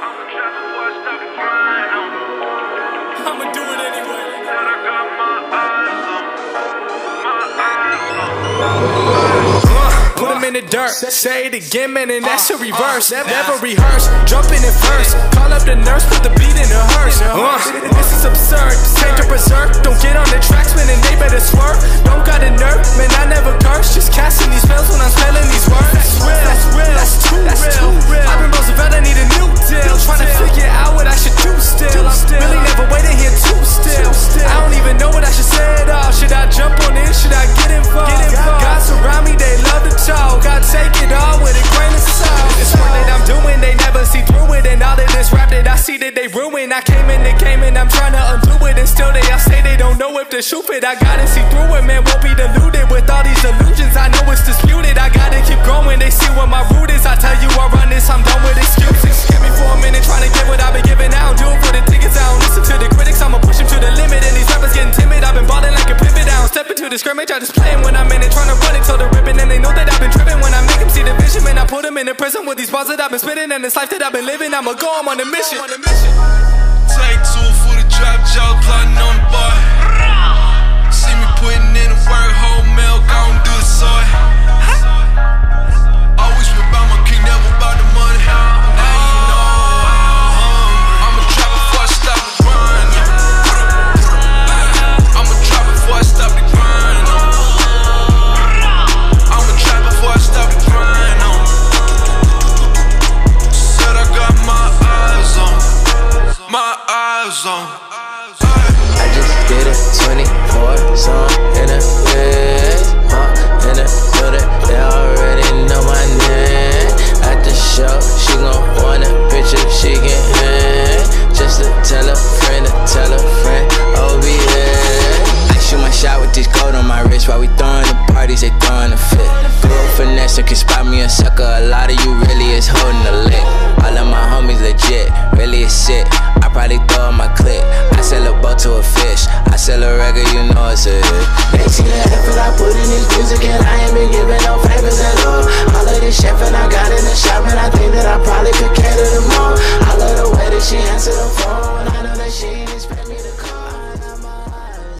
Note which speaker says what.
Speaker 1: I'ma do it anyway. Put them in the dirt, say it again, man, and that's a reverse. Never rehearse, jumping in first. Call up the nurse, put the beat in the hearse. This is absurd, take a berserk. Don't get on the tracks, man, and they better swerve. Don't got a nerve, man, I never curse. Just casting these spells when I'm spelling these words. That's real, that's too real. I've been Roosevelt, I need a new deal. Trying to figure out what I should do still. I'm really never waiting here too still. I don't even know what I should say at all. Should I jump on in? Should I get involved? Guys around me, they love to talk. I take it all with a grain of salt. This work that I'm doing, they never see through it. And all of this rap that I see that they ruin. I came in the game and I'm trying to undo it. And still they all say they don't know if the shoe fit. I gotta see through it, man, won't be deluded with all these illusions. I know it's disputed, I gotta keep growing. They see what my root is. I tell you I run this, I'm done with excuses. Get me for a minute, trying to get what I've been giving out. Do it for the tickets, I don't listen to the critics. I'ma push them to the limit. And these rappers getting timid, I've been balling like a pivot. I don't step into the scrimmage, I just play when I'm in it. Trying to run it till the ribbon. And they know that I've been tripping when I make them see the vision. Man, I put them in the prison with these bars that I've been spitting. And this life that I've been living, I'ma go, I'm on a mission.
Speaker 2: Take two for the drop, jaw plotting on the boy. See me putting in the work, whole milk, I don't do the soy. Always been about my king, never about the money. Now you know I'm a trap before I stop the grind. I'm a trap before I stop the grind. I'm a trap before I stop the grind. Said I got my eyes on. My eyes on.
Speaker 3: I just did a 24 song in a bed, in the building, they already know my name. At the show, she gon' want a picture, she can hang. Just to tell a friend, OBS. I shoot my shot with this gold on my wrist while we throwing the parties, they throwing the fit. Girl finesse can spot me a sucker, a lot of you really is holding the lick. All of my homies legit, really is sick. I probably throw in my clip. I sell a boat to a fish. I sell a record, you know it's a hit. They see the effort I put in this music and